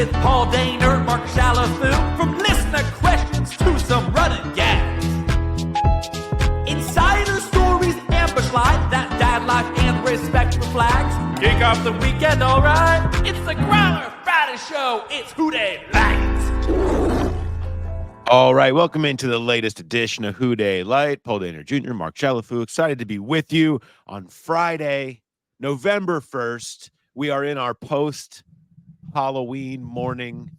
with Paul Daner, Mark Shalafoo, from listener questions to some running gags. Insider stories, ambush line, that dad life and respect for flags. Kick off the weekend, all right? It's the Growler Friday Show. It's Who Dey Light. All right, welcome into the latest edition of Who Dey Light. Paul Daner Jr., Mark Shalafoo, excited to be with you on Friday, November 1st. We are in our post-Halloween morning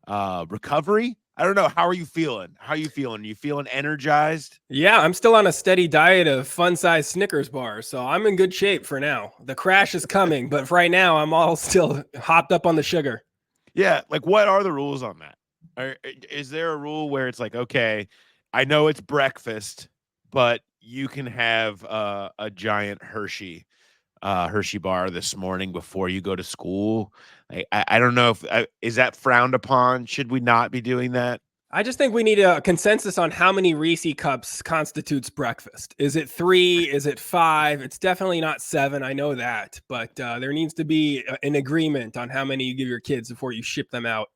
recovery. I don't know. How are you feeling? Are you feeling energized? Yeah, I'm still on a steady diet of fun-sized Snickers bars, so I'm in good shape for now. The crash is coming, but for right now, I'm all still hopped up on the sugar. Yeah, like what are the rules on that? Is there a rule where it's like, okay, I know it's breakfast, but you can have a giant Hershey bar this morning before you go to school? I don't know if is that frowned upon? Should we not be doing that? I just think we need a consensus on how many Reese cups constitutes breakfast. Is it 3? Is it 5? It's definitely not 7. I know that, but there needs to be an agreement on how many you give your kids before you ship them out.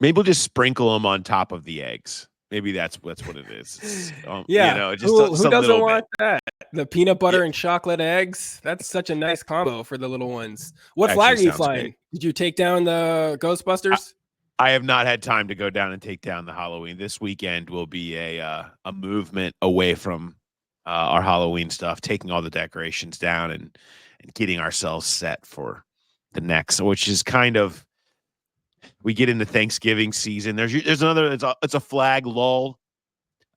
Maybe we'll just sprinkle them on top of the eggs. Maybe that's what it is. Yeah, you know, just who doesn't want bit. that? The peanut butter and chocolate eggs. That's such a nice combo for the little ones. What flag are you flying? Great. Did you take down the Ghostbusters? I have not had time to go down and take down the Halloween. This weekend will be a movement away from our Halloween stuff, taking all the decorations down and getting ourselves set for the next, which is kind of. We get into Thanksgiving season. There's another. It's a flag lull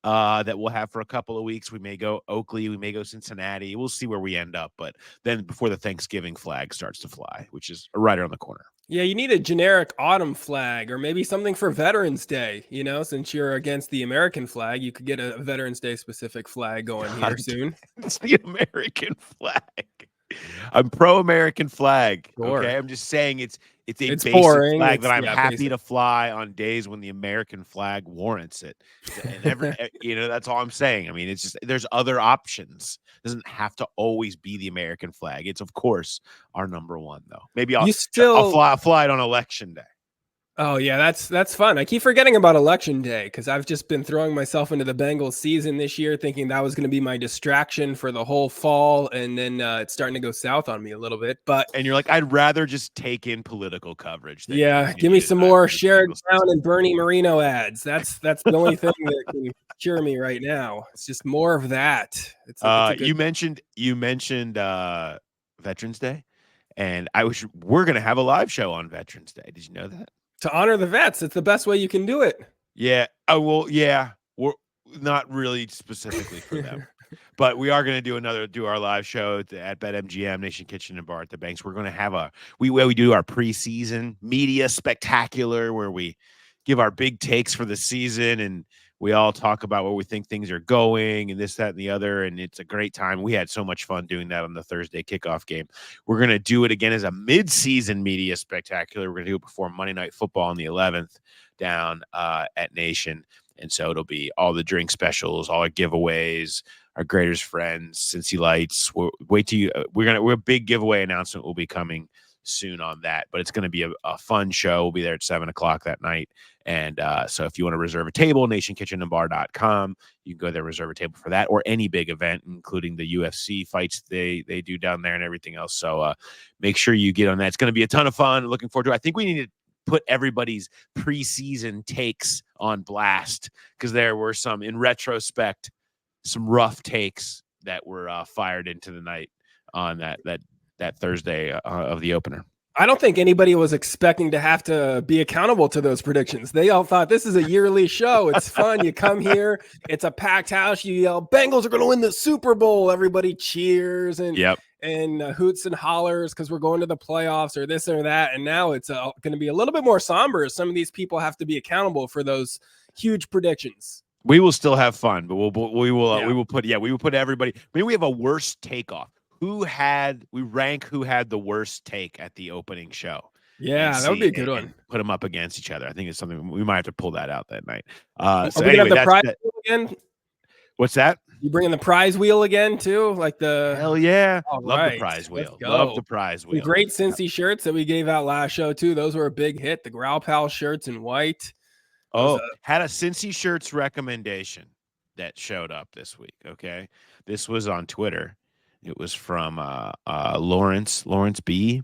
that we'll have for a couple of weeks. We may go Oakley. We may go Cincinnati. We'll see where we end up. But then before the Thanksgiving flag starts to fly, which is right around the corner. Yeah, you need a generic autumn flag or maybe something for Veterans Day. You know, since you're against the American flag, you could get a Veterans Day specific flag going here soon. It's the American flag. I'm pro-American flag. Sure. Okay, I'm just saying it's a basic boring. flag that I'm happy to fly on days when the American flag warrants it. And that's all I'm saying. I mean, it's just there's other options. It doesn't have to always be the American flag. It's of course our number one, though. Maybe I'll fly it on Election Day. Oh, yeah, that's fun. I keep forgetting about Election Day because I've just been throwing myself into the Bengals season this year thinking that was going to be my distraction for the whole fall, and then it's starting to go south on me a little bit. And you're like, I'd rather just take in political coverage. Yeah, give me some more Sherrod Brown and Bernie Marino ads. That's the only thing that can cure me right now. It's just more of that. You mentioned Veterans Day, and we're going to have a live show on Veterans Day. Did you know that? To honor the vets, it's the best way you can do it. Yeah. Oh, well, yeah. We're not really specifically for them, but we are going to do our live show at BetMGM Nation Kitchen and Bar at the Banks. We're going to have we do our preseason media spectacular where we give our big takes for the season and we all talk about where we think things are going and this, that, and the other. And it's a great time. We had so much fun doing that on the Thursday kickoff game. We're going to do it again as a mid-season media spectacular. We're going to do it before Monday Night Football on the 11th down at Nation. And so it'll be all the drink specials, all our giveaways, our greatest friends, Cincy Lights. We're a big giveaway announcement will be coming soon on that, but it's going to be a fun show. We'll be there at 7:00 that night. And so if you want to reserve a table, nationkitchenandbar.com, you can go there, reserve a table for that or any big event, including the UFC fights they do down there and everything else. So make sure you get on that. It's going to be a ton of fun. Looking forward to it. I think we need to put everybody's preseason takes on blast because there were in retrospect, some rough takes that were fired into the night on that Thursday of the opener. I don't think anybody was expecting to have to be accountable to those predictions. They all thought this is a yearly show. It's fun. You come here. It's a packed house. You yell, Bengals are going to win the Super Bowl. Everybody cheers and hoots and hollers because we're going to the playoffs or this or that. And now it's going to be a little bit more somber. Some of these people have to be accountable for those huge predictions. We will still have fun, but we will put everybody. Maybe we have a worst takeoff. Who had the worst take at the opening show? Yeah, that would be a good one. Put them up against each other. I think it's something we might have to pull that out that night. Are we gonna have the prize again? What's that? You bringing the prize wheel again too? Like the Hell yeah. all Love the right, prize let's wheel. Love go. the prize Some wheel. great Cincy shirts that we gave out last show too. Those were a big hit. The Growl Pal shirts in white. Had a Cincy shirts recommendation that showed up this week. Okay. This was on Twitter. It was from Lawrence B.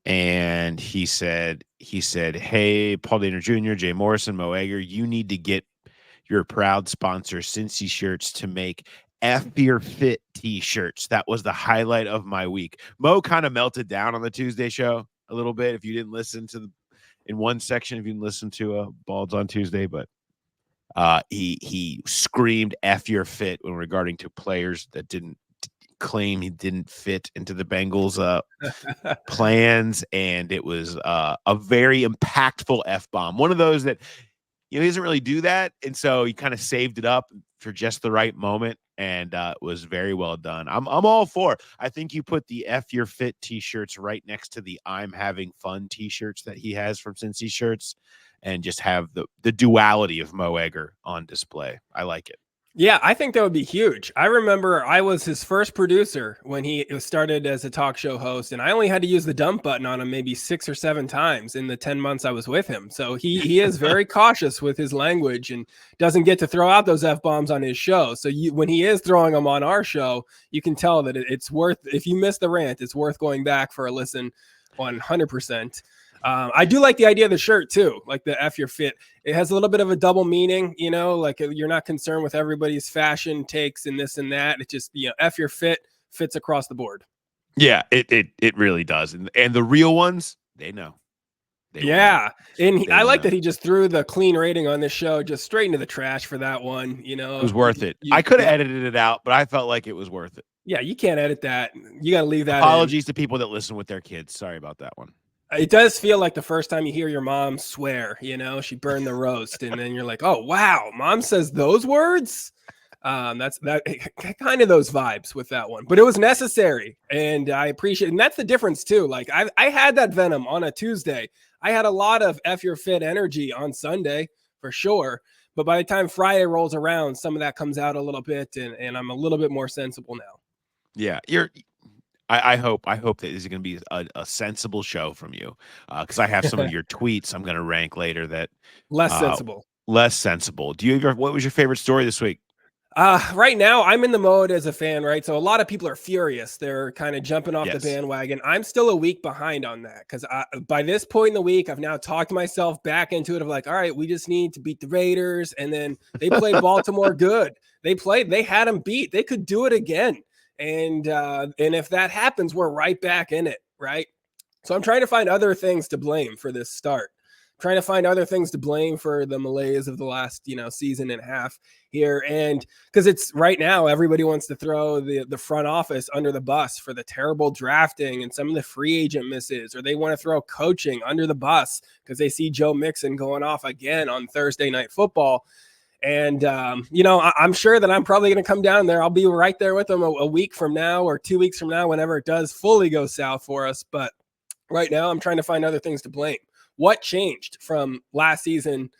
And he said, hey, Paul Dehner Jr., Jay Morrison, Mo Egger, you need to get your proud sponsor, Cincy Shirts, to make F Your Fit t-shirts. That was the highlight of my week. Mo kind of melted down on the Tuesday show a little bit. If you didn't listen to in one section, if you didn't listen to Balds on Tuesday, but he screamed F Your Fit when regarding to players that didn't claim he didn't fit into the Bengals plans, and it was a very impactful F-bomb. One of those that he doesn't really do that, and so he kind of saved it up for just the right moment, and it was very well done. I'm all for. I think you put the F Your Fit t-shirts right next to the I'm Having Fun t-shirts that he has from Cincy Shirts, and just have the duality of Mo Egger on display. I like it. Yeah, I think that would be huge. I remember I was his first producer when he started as a talk show host, and I only had to use the dump button on him maybe 6 or 7 times in the 10 months I was with him. So he is very cautious with his language and doesn't get to throw out those F-bombs on his show. So when he is throwing them on our show, you can tell that it's worth, if you miss the rant, it's worth going back for a listen 100%. I do like the idea of the shirt too, like the F Your Fit. It has a little bit of a double meaning, like you're not concerned with everybody's fashion takes and this and that. It just, F Your Fit fits across the board. Yeah, it really does. And the real ones, they know. I like that he just threw the clean rating on this show just straight into the trash for that one. It was worth it. I could have edited it out, but I felt like it was worth it. Yeah, you can't edit that. You got to leave that. Apologies to people that listen with their kids. Sorry about that one. It does feel like the first time you hear your mom swear, she burned the roast, and then you're like, oh wow, mom says those words. That's kind of those vibes with that one, but it was necessary, and I appreciate it. And that's the difference too. Like I had that venom on a Tuesday. I had a lot of F Your Fit energy on Sunday for sure. But by the time Friday rolls around, some of that comes out a little bit, and I'm a little bit more sensible now. Yeah, I hope that this is going to be a sensible show from you, because I have some of your tweets I'm going to rank later that less sensible. What was your favorite story this week? Right now, I'm in the mode as a fan, right? So a lot of people are furious. They're kind of jumping off the bandwagon. I'm still a week behind on that because by this point in the week, I've now talked myself back into it of like, all right, we just need to beat the Raiders. And then they played Baltimore good. They had them beat. They could do it again. And if that happens, we're right back in it, right? So I'm trying to find other things to blame for this start. Trying to find other things to blame for the malaise of the last, season and a half here. And because it's right now, everybody wants to throw the front office under the bus for the terrible drafting and some of the free agent misses, or they want to throw coaching under the bus because they see Joe Mixon going off again on Thursday Night Football. And, I'm sure that I'm probably going to come down there. I'll be right there with them a week from now or 2 weeks from now, whenever it does fully go south for us. But right now I'm trying to find other things to blame. What changed from last season,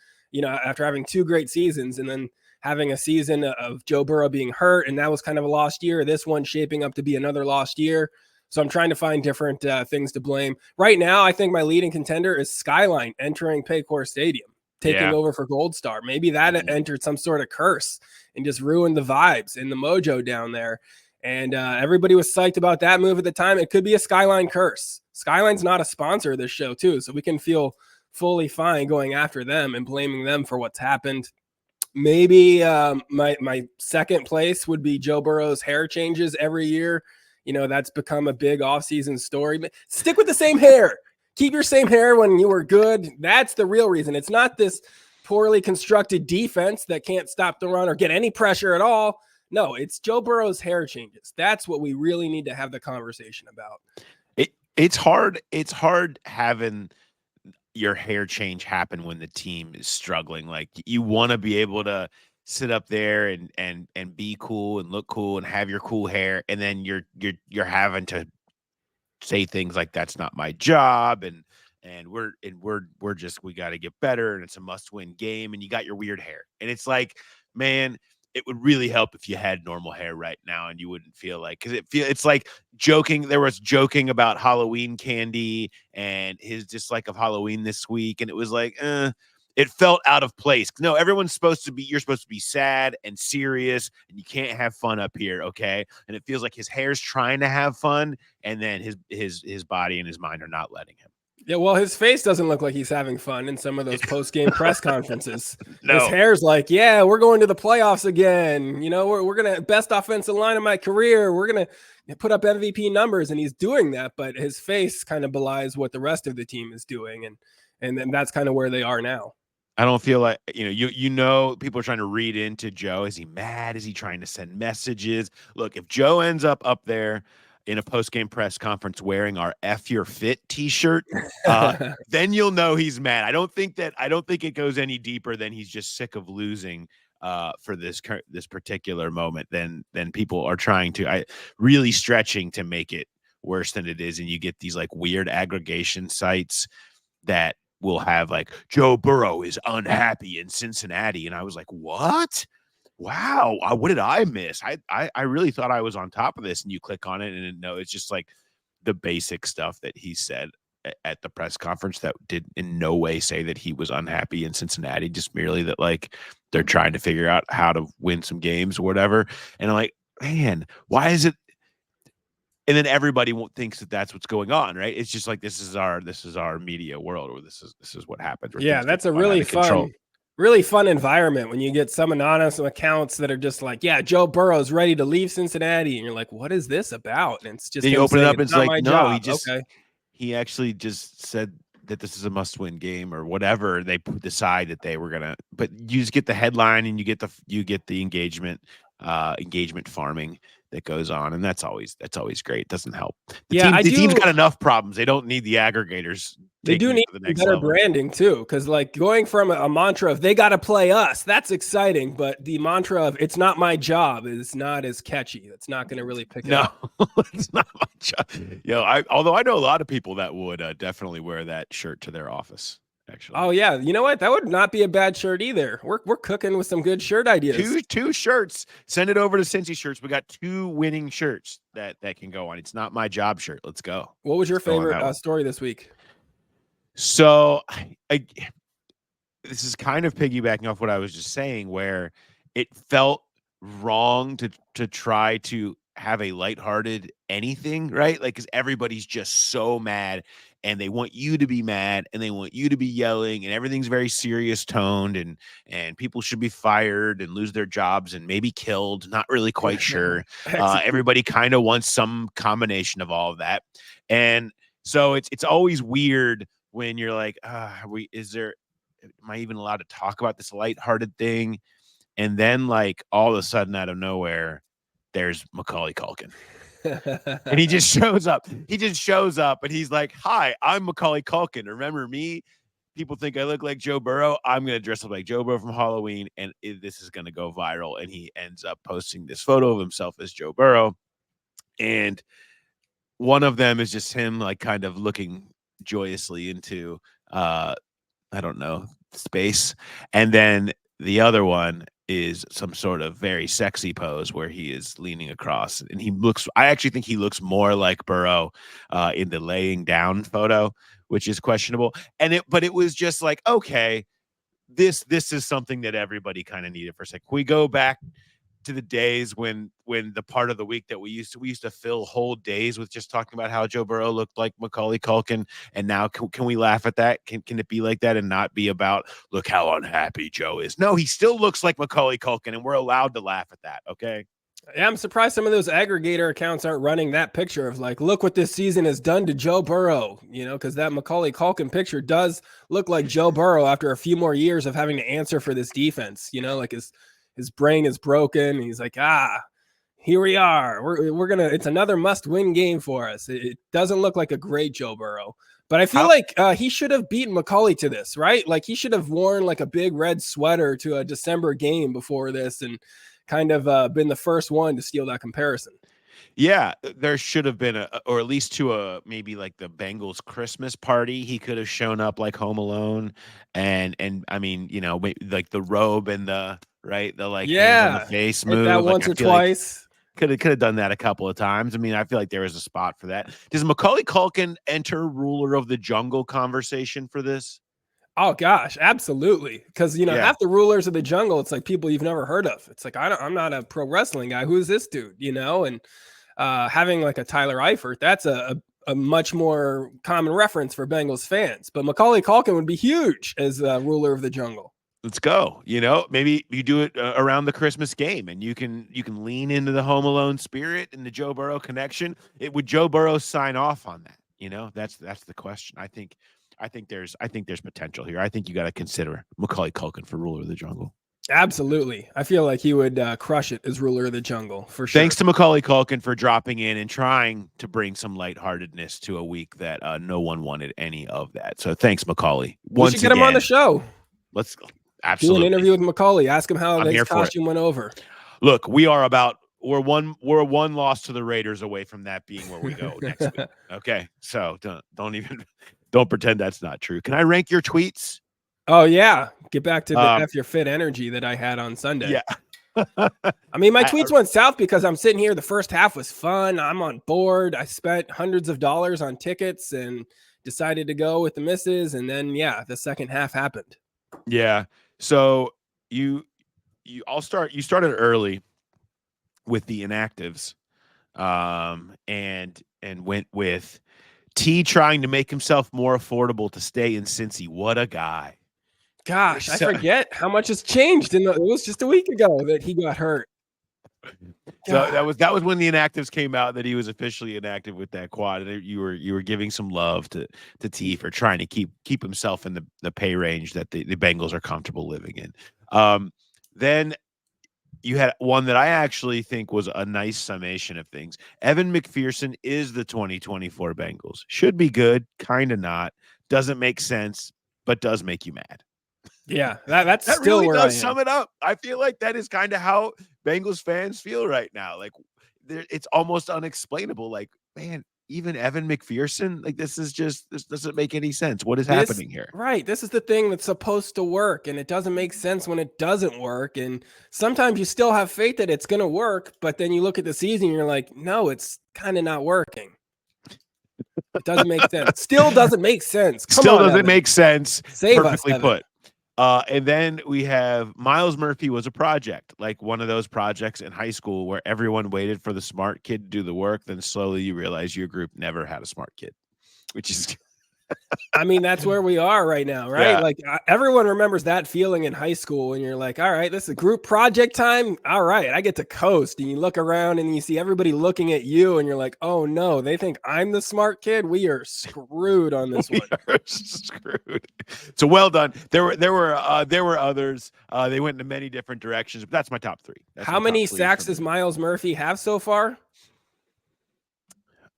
after having 2 great seasons and then having a season of Joe Burrow being hurt, and that was kind of a lost year. This one shaping up to be another lost year. So I'm trying to find different things to blame. Right now, I think my leading contender is Skyline entering Paycor Stadium, taking over for Gold Star. Maybe that entered some sort of curse and just ruined the vibes and the mojo down there. And everybody was psyched about that move at the time. It could be a Skyline curse. Skyline's not a sponsor of this show, too, so we can feel fully fine going after them and blaming them for what's happened. Maybe my second place would be Joe Burrow's hair changes every year. That's become a big offseason story. But stick with the same hair. Keep your same hair when you were good. That's the real reason. It's not this poorly constructed defense that can't stop the run or get any pressure at all. No, it's Joe Burrow's hair changes. That's what we really need to have the conversation about. It's hard having your hair change happen when the team is struggling. Like, you want to be able to sit up there and be cool and look cool and have your cool hair, and then you're having to say things like, that's not my job, and we got to get better, and it's a must-win game, and you got your weird hair. And it's like, man, it would really help if you had normal hair right now and you wouldn't feel like, because it's like joking. There was joking about Halloween candy and his dislike of Halloween this week, and it was like, it felt out of place. No, you're supposed to be sad and serious, and you can't have fun up here, okay? And it feels like his hair's trying to have fun, and then his body and his mind are not letting him. Yeah, well, his face doesn't look like he's having fun in some of those post-game press conferences. No. His hair's like, yeah, we're going to the playoffs again. You know, we're going to best offensive line of my career. We're going to put up MVP numbers, and he's doing that, but his face kind of belies what the rest of the team is doing, and then that's kind of where they are now. I don't feel like, you know, people are trying to read into Joe. Is he mad? Is he trying to send messages? Look, if Joe ends up there in a post-game press conference wearing our F Your Fit t-shirt, then you'll know he's mad. I don't think it goes any deeper than he's just sick of losing for this particular moment. Then people are trying to really stretching to make it worse than it is. And you get these like weird aggregation sites that will have like Joe Burrow is unhappy in Cincinnati. And I was like, what? Wow, what did I miss? I really thought I was on top of this, and you click on it, and no, it's just like the basic stuff that he said at the press conference that did in no way say that he was unhappy in Cincinnati, just merely that like they're trying to figure out how to win some games or whatever. And I'm like, man, why is it? And then everybody thinks that that's what's going on, right? It's just like this is our media world, or this is what happens. Yeah, that's a really fun environment when you get some anonymous accounts that are just like, yeah, Joe Burrow's ready to leave Cincinnati. And you're like, what is this about? And it's just, you open it up and it's like, no, job. He actually just said that this is a must-win game or whatever. They decide that they were going to, but you just get the headline and you get the engagement farming that goes on. And that's always great. It doesn't help. The team's got enough problems. They don't need the aggregators. They do need better branding too, because like going from a mantra of they got to play us, that's exciting, but the mantra of it's not my job is not as catchy. It's not going to really pick it up. No, it's not my job. Although I know a lot of people that would definitely wear that shirt to their office. Actually, oh yeah, you know what? That would not be a bad shirt either. We're cooking with some good shirt ideas. Two shirts. Send it over to Cincy Shirts. We got 2 winning shirts that can go on. It's not my job shirt. Let's go. What was your favorite story this week? So this is kind of piggybacking off what I was just saying, where it felt wrong to try to have a lighthearted anything, right? Like, because everybody's just so mad, and they want you to be mad, and they want you to be yelling, and everything's very serious toned, and people should be fired and lose their jobs and maybe killed. Not really quite sure. Everybody kind of wants some combination of all of that, and so it's always weird when you're like, am I even allowed to talk about this lighthearted thing? And then like all of a sudden out of nowhere, there's Macaulay Culkin. And he just shows up. And he's like, hi, I'm Macaulay Culkin. Remember me? People think I look like Joe Burrow. I'm going to dress up like Joe Burrow from Halloween, and this is going to go viral. And he ends up posting this photo of himself as Joe Burrow. And one of them is just him like kind of looking joyously into I don't know, space, and then the other one is some sort of very sexy pose where he is leaning across, and I actually think he looks more like Burrow in the laying down photo, which is questionable. But it was just like, okay, this is something that everybody kind of needed for a second. We go back to the days when the part of the week that we used to fill whole days with just talking about how Joe Burrow looked like Macaulay Culkin, and now can we laugh at that? Can it be like that and not be about look how unhappy Joe is? No, he still looks like Macaulay Culkin, and we're allowed to laugh at that. Okay. Yeah, I'm surprised some of those aggregator accounts aren't running that picture of like, look what this season has done to Joe Burrow, because that Macaulay Culkin picture does look like Joe Burrow after a few more years of having to answer for this defense, like his brain is broken. And he's like, here we are. We're going to, it's another must-win game for us. It doesn't look like a great Joe Burrow, but I feel like he should have beaten Macaulay to this, right? Like he should have worn like a big red sweater to a December game before this and kind of been the first one to steal that comparison. Yeah, there should have been or at least to maybe like the Bengals Christmas party. He could have shown up like Home Alone, and I mean, like the robe and the like hands on the Yeah, face hit that move. Like once I or feel like twice. could have done that a couple of times. I mean, I feel like there was a spot for that. Does Macaulay Culkin enter ruler of the jungle conversation for this? Oh gosh, absolutely. Because Yeah. half the rulers of the jungle, it's like people you've never heard of. It's like I'm not a pro wrestling guy. Who is this dude? And having like a Tyler Eifert, that's a much more common reference for Bengals fans. But Macaulay Culkin would be huge as ruler of the jungle. Let's go. Maybe you do it around the Christmas game, and you can lean into the Home Alone spirit and the Joe Burrow connection. Would Joe Burrow sign off on that? That's the question. I think there's potential here. I think you got to consider Macaulay Culkin for ruler of the jungle. Absolutely. I feel like he would crush it as ruler of the jungle for sure. Thanks to Macaulay Culkin for dropping in and trying to bring some lightheartedness to a week that no one wanted any of that. So thanks, Macaulay. We should get him on the show. Let's go. Absolutely. Do an interview with Macaulay. Ask him how his costume went over. Look, we're one loss to the Raiders away from that being where we go next week. Okay, so don't pretend that's not true. Can I rank your tweets? Oh yeah, get back to the F your fit energy that I had on Sunday. Yeah, I mean my tweets went south because I'm sitting here. The first half was fun. I'm on board. I spent hundreds of dollars on tickets and decided to go with the misses. And then the second half happened. Yeah. So you started early with the inactives, and went with T trying to make himself more affordable to stay in Cincy. What a guy! Gosh, I forget how much has changed. It was just a week ago that he got hurt. So that was when the inactives came out that he was officially inactive with that quad, and you were giving some love to T for trying to keep himself in the pay range that the Bengals are comfortable living in. Then you had one that I actually think was a nice summation of things. Evan McPherson is the 2024 Bengals. Should be good, kind of not. Doesn't make sense, but does make you mad. Yeah, that's that still really where does I sum it up. I feel like that is kind of how Bengals fans feel right now. Like it's almost unexplainable. Like, man, even Evan McPherson, like this doesn't make any sense. What is happening here? Right. This is the thing that's supposed to work, and it doesn't make sense when it doesn't work. And sometimes you still have faith that it's going to work, but then you look at the season, and you're like, no, it's kind of not working. It doesn't make sense. Still doesn't make sense. Still doesn't make sense. Save Perfectly us, put. And then we have Miles Murphy was a project, like one of those projects in high school where everyone waited for the smart kid to do the work. Then slowly you realize your group never had a smart kid, which is I mean, that's where we are right now, right? Yeah. Like everyone remembers that feeling in high school when you're like, all right, this is group project time. All right, I get to coast. And you look around and you see everybody looking at you and you're like, oh no, they think I'm the smart kid. We are screwed on this one. We are screwed. So well done. There were others. They went in many different directions, but that's my top three. How many sacks does Miles Murphy have so far?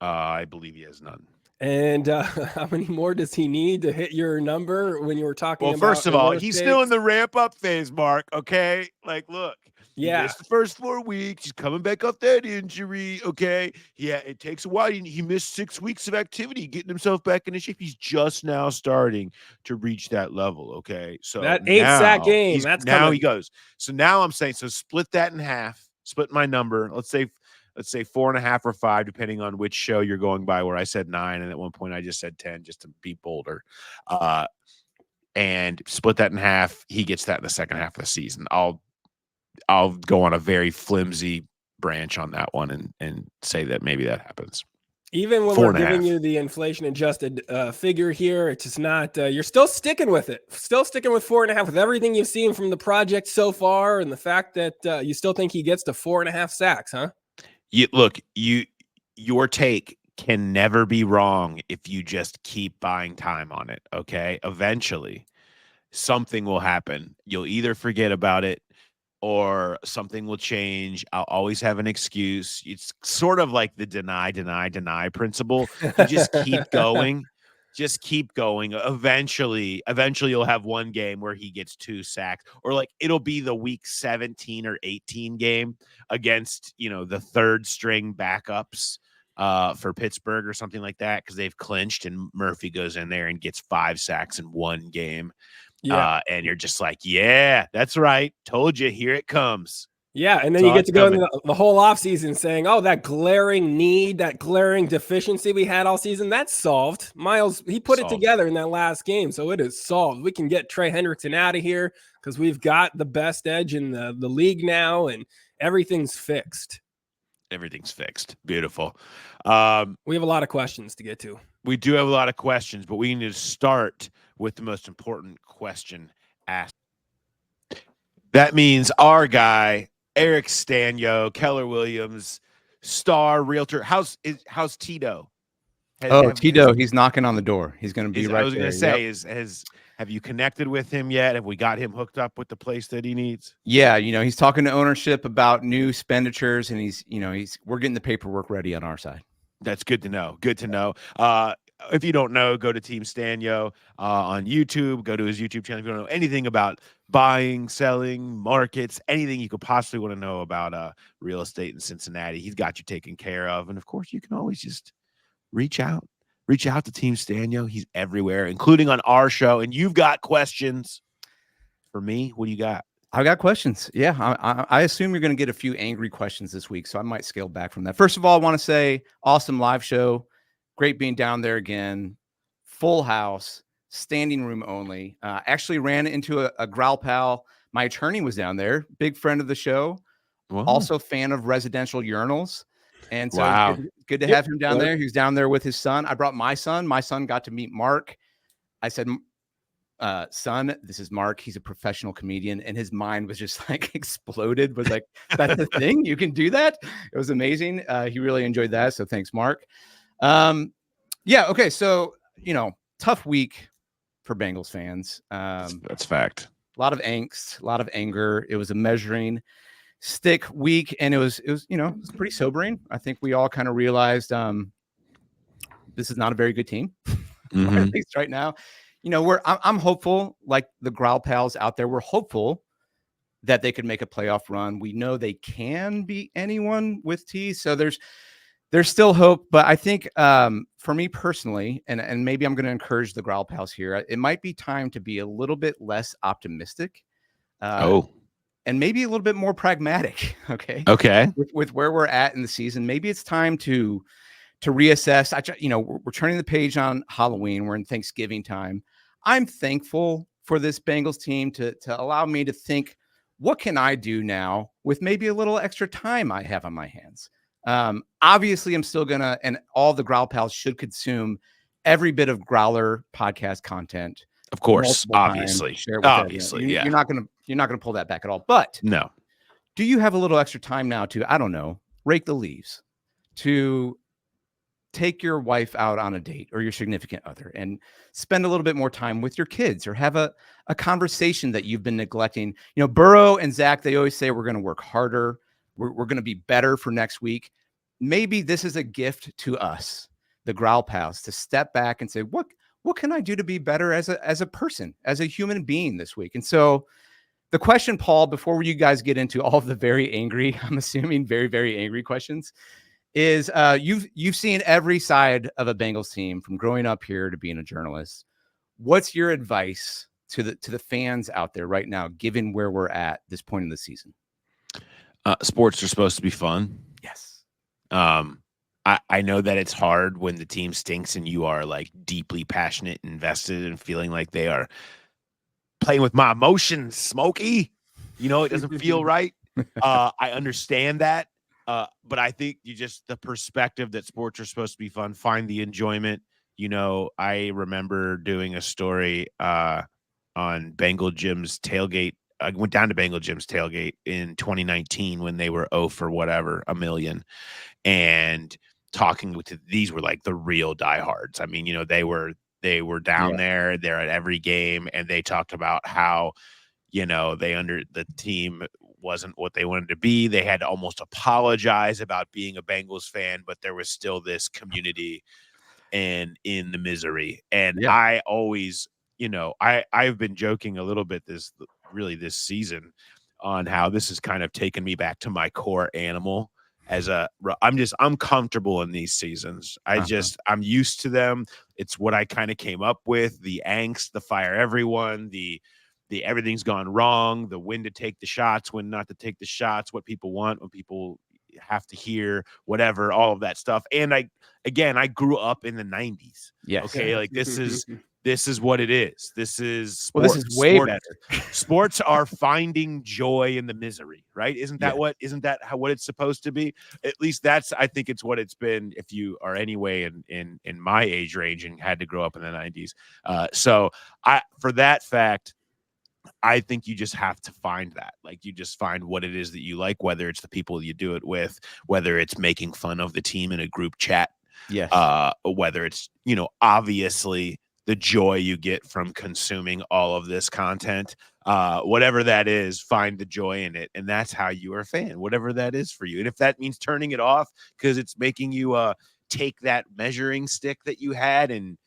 I believe he has none. And how many more does he need to hit your number when you were talking about? Well, first of all, he's still in the ramp up phase, Mark. Okay. Like, look, he missed the first 4 weeks. He's coming back off that injury. Okay. Yeah. It takes a while. He missed 6 weeks of activity, getting himself back into shape. He's just now starting to reach that level. Okay. So that 8-sack game, that's now coming. He goes. So now I'm saying, so split that in half, split my number. Let's say 4.5 or 5, depending on which show you're going by, where I said 9. And at one point I just said 10 just to be bolder. And split that in half. He gets that in the second half of the season. I'll go on a very flimsy branch on that one and say that maybe that happens. Even when we're giving you the inflation adjusted figure here, it's just not, you're still sticking with it. Still sticking with 4.5 with everything you've seen from the project so far. And the fact that you still think he gets to 4.5 sacks, huh? Your take can never be wrong if you just keep buying time on it. Okay. Eventually something will happen. You'll either forget about it or something will change. I'll always have an excuse. It's sort of like the deny principle. You just keep going. just keep going. Eventually you'll have one game where he gets 2 sacks, or like it'll be the week 17 or 18 game against, the third string backups for Pittsburgh or something like that, because they've clinched and Murphy goes in there and gets 5 sacks in one game. Yeah. And you're just like, yeah, that's right. Told you, here it comes. Yeah, and then you get to go into the whole offseason saying, oh, that glaring need, that glaring deficiency we had all season, that's solved. Miles, he put it together in that last game, so it is solved. We can get Trey Hendrickson out of here because we've got the best edge in the league now, and everything's fixed. Everything's fixed. Beautiful. We have a lot of questions to get to. We do have a lot of questions, but we need to start with the most important question asked. That means our guy, Eric Sztanyo, Keller Williams, star realtor. How's Tito? Tito, he's knocking on the door. He's going to be right there. I was going to say, have you connected with him yet? Have we got him hooked up with the place that he needs? Yeah, he's talking to ownership about new expenditures, and we're getting the paperwork ready on our side. That's good to know. Good to know. If you don't know, go to Team Sztanyo on YouTube. Go to his YouTube channel. If you don't know anything about buying, selling, markets, anything you could possibly want to know about real estate in Cincinnati, he's got you taken care of. And of course, you can always just reach out to Team Sztanyo. He's everywhere, including on our show. And you've got questions for me. What do you got? I've got questions. Yeah, I assume you're going to get a few angry questions this week, so I might scale back from that. First of all, I want to say awesome live show. Great being down there again. Full house, standing room only. Actually ran into a growl pal. My attorney was down there. Big friend of the show. Wow. Also fan of residential urinals. And so wow. good to have him down there. He was down there with his son. I brought my son. My son got to meet Mark. I said, son, this is Mark. He's a professional comedian. And his mind was just like exploded. Was like, that's the thing? You can do that? It was amazing. He really enjoyed that. So thanks, Mark. Yeah. Okay. So, tough week for Bengals fans. That's fact. A lot of angst, a lot of anger. It was a measuring stick week, and it was pretty sobering. I think we all kind of realized this is not a very good team, at least right now. I'm hopeful, like the Growl Pals out there, we're hopeful that they could make a playoff run. We know they can beat anyone with T, so there's still hope. But I think for me personally, and maybe I'm going to encourage the Growl Pals here, it might be time to be a little bit less optimistic. And maybe a little bit more pragmatic. Okay. With where we're at in the season, maybe it's time to reassess. We're turning the page on Halloween. We're in Thanksgiving time. I'm thankful for this Bengals team to allow me to think, what can I do now with maybe a little extra time I have on my hands? Obviously, I'm still gonna, and all the Growl Pals should consume every bit of Growler podcast content. Of course, obviously, yeah. You're not gonna pull that back at all. But no, do you have a little extra time now to, I don't know, rake the leaves, to take your wife out on a date or your significant other and spend a little bit more time with your kids, or have a conversation that you've been neglecting? Burrow and Zach, they always say we're going to work harder. We're going to be better for next week. Maybe this is a gift to us, the Growl Pals, to step back and say, what can I do to be better as a person, as a human being this week? And so the question, Paul, before you guys get into all of the very angry, I'm assuming very, very angry questions, is you've seen every side of a Bengals team from growing up here to being a journalist. What's your advice to the fans out there right now, given where we're at this point in the season? Sports are supposed to be fun. Yes. I know that it's hard when the team stinks and you are like deeply passionate, invested, and feeling like they are playing with my emotions, Smokey. It doesn't feel right. I understand that. But I think the perspective that sports are supposed to be fun, find the enjoyment. I remember doing a story on Bengal Jim's tailgate. I went down to Bengal Jim's tailgate in 2019 when they were 0 for whatever, a million, and talking with these were like the real diehards. I mean, they were down there, they're at every game, and they talked about how, the team wasn't what they wanted to be. They had to almost apologize about being a Bengals fan, but there was still this community and in the misery. And Yeah. I always, I've been joking a little bit this season on how this has kind of taken me back to my core animal I'm comfortable in these seasons. I'm used to them. It's what I kind of came up with, the angst, the fire everyone, the everything's gone wrong, the when to take the shots, when not to take the shots, what people want, what people have to hear, whatever, all of that stuff. And I grew up in the 90s. Yes. Okay. Like this is what it is. This is sports. Well, this is way better. Sports are finding joy in the misery, right? Isn't that what it's supposed to be? At least I think it's what it's been if you are anyway in my age range and had to grow up in the 90s. So for that fact, I think you just have to find that. Like you just find what it is that you like, whether it's the people you do it with, whether it's making fun of the team in a group chat. Yes. Whether it's, obviously the joy you get from consuming all of this content, whatever that is, find the joy in it. And that's how you are a fan, whatever that is for you. And if that means turning it off because it's making you take that measuring stick that you had and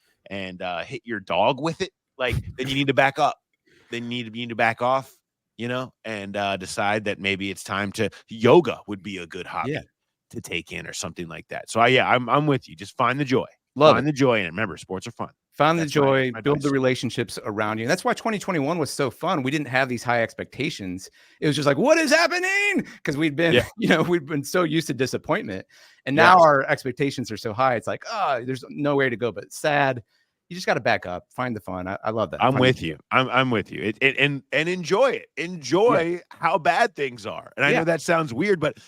hit your dog with it, like then you need to back up. Then you need to back off, and decide that maybe it's time to yoga would be a good hobby to take in or something like that. So I'm with you. Just find the joy. Find the joy in it. Remember, sports are fun. Find the joy, build the relationships around you. And that's why 2021 was so fun. We didn't have these high expectations. It was just like, what is happening? Because we'd been, we've been so used to disappointment. And now our expectations are so high. It's like, there's nowhere to go but sad. You just got to back up, find the fun. I love that. I'm with you. I'm with you. And enjoy it. Enjoy how bad things are. And I know that sounds weird, but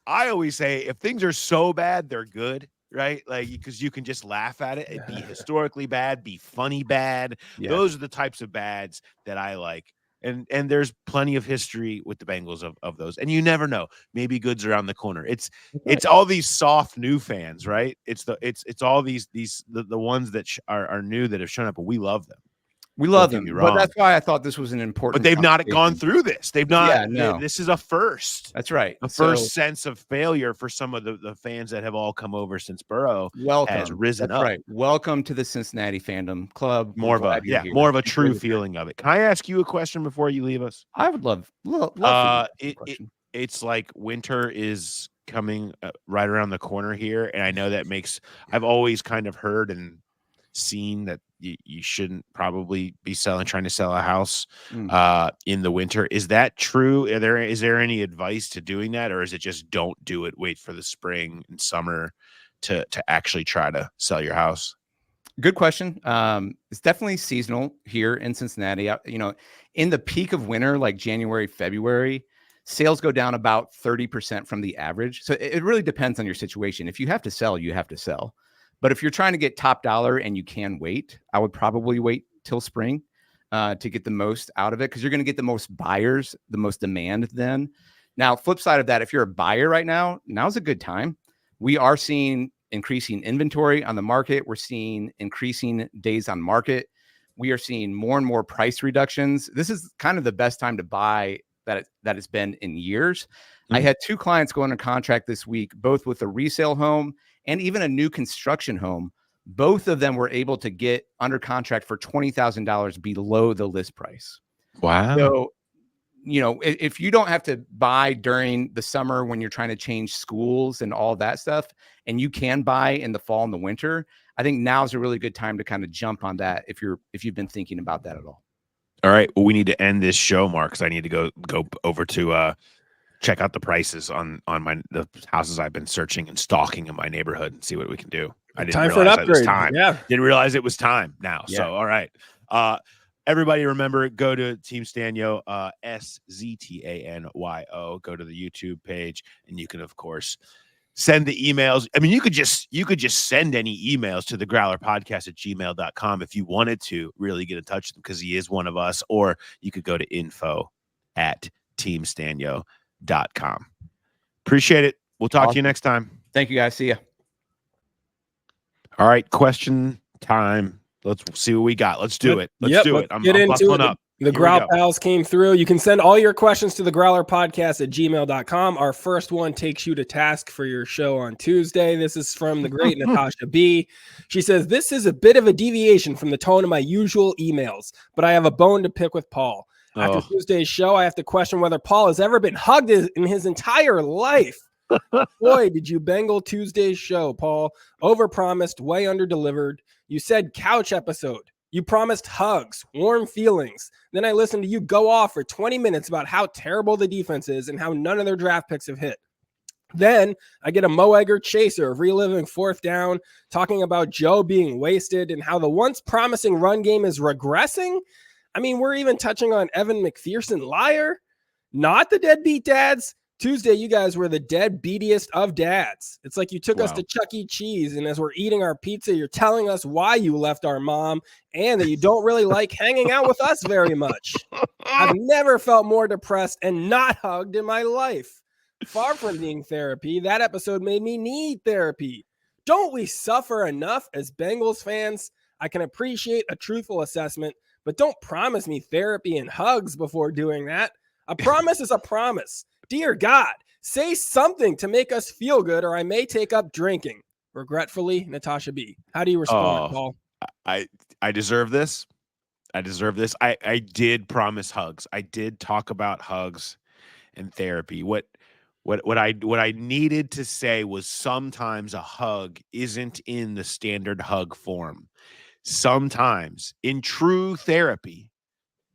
I always say if things are so bad, they're good, right? Like because you can just laugh at it. It'd be historically bad, be funny bad. Yeah. Those are the types of bads that I like. And there's plenty of history with the Bengals of those. And you never know. Maybe good's around the corner. It's all these soft new fans, right? It's all these the ones that are new that have shown up, but we love them. We love them. But that's why I thought this was an important. But they've not gone through this. They've not. Yeah, no. This is a first. That's right. A first sense of failure for some of the fans that have all come over since Burrow has risen up. Right. Welcome to the Cincinnati fandom club. More of a true feeling of it. Can I ask you a question before you leave us? I would love it's like winter is coming right around the corner here, and I know that I've always kind of heard and seen that you shouldn't probably be trying to sell a house in the winter. Is that true? Is there any advice to doing that, or is it just don't do it, wait for the spring and summer to actually try to sell your house? Good question. It's definitely seasonal here in Cincinnati. In the peak of winter, like January, February, sales go down about 30% from the average. So it really depends on your situation. If you have to sell, you have to sell. But if you're trying to get top dollar and you can wait, I would probably wait till spring to get the most out of it, because you're going to get the most buyers, the most demand then. Now, flip side of that, if you're a buyer right now, now's a good time. We are seeing increasing inventory on the market. We're seeing increasing days on market. We are seeing more and more price reductions. This is kind of the best time to buy that it's been in years. I had 2 clients go under contract this week, both with a resale home and even a new construction home. Both of them were able to get under contract for $20,000 below the list price. Wow. So, if you don't have to buy during the summer when you're trying to change schools and all that stuff, and you can buy in the fall and the winter, I think now's a really good time to kind of jump on that if you've been thinking about that at all. All right. Well, we need to end this show, Mark, because I need to go over to check out the prices on the houses I've been searching and stalking in my neighborhood and see what we can do. I didn't realize it was time. Yeah. Didn't realize it was time now. Yeah. So, all right. Everybody remember, go to Team Sztanyo, SZTANYO, go to the YouTube page, and you can, of course, send the emails. I mean, you could just send any emails to the growlerpodcast@gmail.com if you wanted to really get in touch with him, because he is one of us, or you could go to info@teamsztanyo.com. Appreciate it. We'll talk to you next time. Thank you, guys. See ya. All right. Question time. Let's see what we got. Let's do it. Let's do it. I'm buckling up. The Growl Pals came through. You can send all your questions to the growlerpodcast@gmail.com. Our first one takes you to task for your show on Tuesday. This is from the great Natasha B. She says, this is a bit of a deviation from the tone of my usual emails, but I have a bone to pick with Paul. After Tuesday's show, I have to question whether Paul has ever been hugged in his entire life. Boy, did you bangle Tuesday's show, Paul. Overpromised, way underdelivered. You said couch episode. You promised hugs, warm feelings. Then I listened to you go off for 20 minutes about how terrible the defense is and how none of their draft picks have hit. Then I get a Mo Egger chaser of reliving fourth down, talking about Joe being wasted and how the once promising run game is regressing. I mean, we're even touching on Evan McPherson liar, not the deadbeat dads. Tuesday, you guys were the deadbeatiest of dads. It's like you took us to Chuck E. Cheese, and as we're eating our pizza, you're telling us why you left our mom and that you don't really like hanging out with us very much. I've never felt more depressed and not hugged in my life. Far from being therapy, that episode made me need therapy. Don't we suffer enough as Bengals fans? I can appreciate a truthful assessment, but don't promise me therapy and hugs before doing that. A promise is a promise. Dear God, say something to make us feel good, or I may take up drinking. Regretfully, Natasha B. How do you respond, Paul? I deserve this. I deserve this. I did promise hugs. I did talk about hugs and therapy. What I needed to say was sometimes a hug isn't in the standard hug form. Sometimes in true therapy,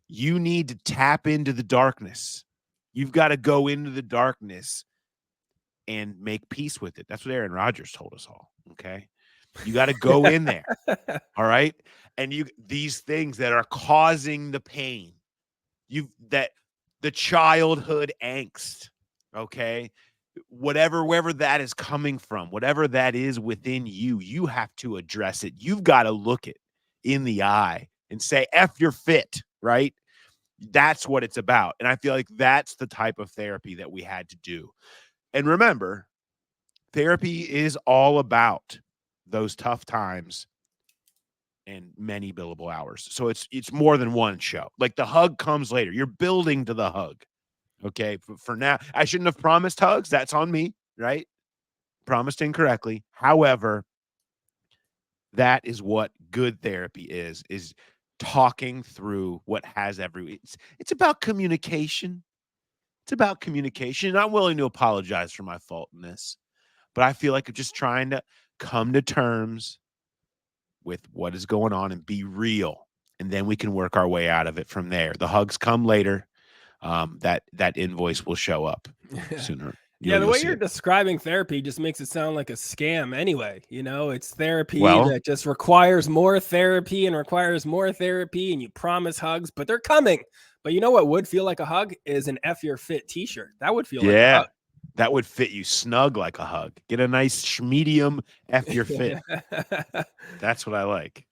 you need to tap into the darkness. You've got to go into the darkness and make peace with it. That's what Aaron Rodgers told us all. Okay. You got to go in there. All right. And these things that are causing the pain, that the childhood angst. Okay. Wherever that is coming from, whatever that is within you, you have to address it. You've got to look it in the eye and say, F your fit. Right. That's what it's about. And I feel like that's the type of therapy that we had to do. And remember, therapy is all about those tough times and many billable hours. So it's more than one show. Like the hug comes later. You're building to the hug. Okay. For now, I shouldn't have promised hugs. That's on me, right? Promised incorrectly. However, that is what good therapy is talking through what has it's about communication. It's about communication. I'm willing to apologize for my fault in this, but I feel like I'm just trying to come to terms with what is going on and be real. And then we can work our way out of it from there. The hugs come later. That invoice will show up sooner. Yeah, the way you're describing therapy just makes it sound like a scam anyway. You know, it's therapy that just requires more therapy and requires more therapy, and you promise hugs, but they're coming. But you know what would feel like a hug is an F Your Fit t-shirt. That would feel like a hug. That would fit you snug like a hug. Get a nice medium F Your Fit. That's what I like.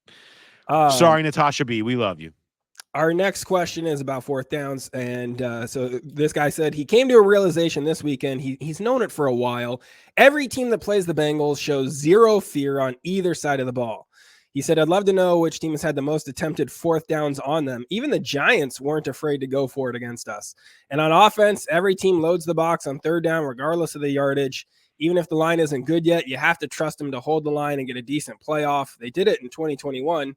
Sorry, Natasha B. We love you. Our next question is about fourth downs. And so this guy said he came to a realization this weekend. He's known it for a while. Every team that plays the Bengals shows zero fear on either side of the ball. He said, I'd love to know which team has had the most attempted fourth downs on them. Even the Giants weren't afraid to go for it against us. And on offense, every team loads the box on third down, regardless of the yardage. Even if the line isn't good yet, you have to trust them to hold the line and get a decent playoff. They did it in 2021.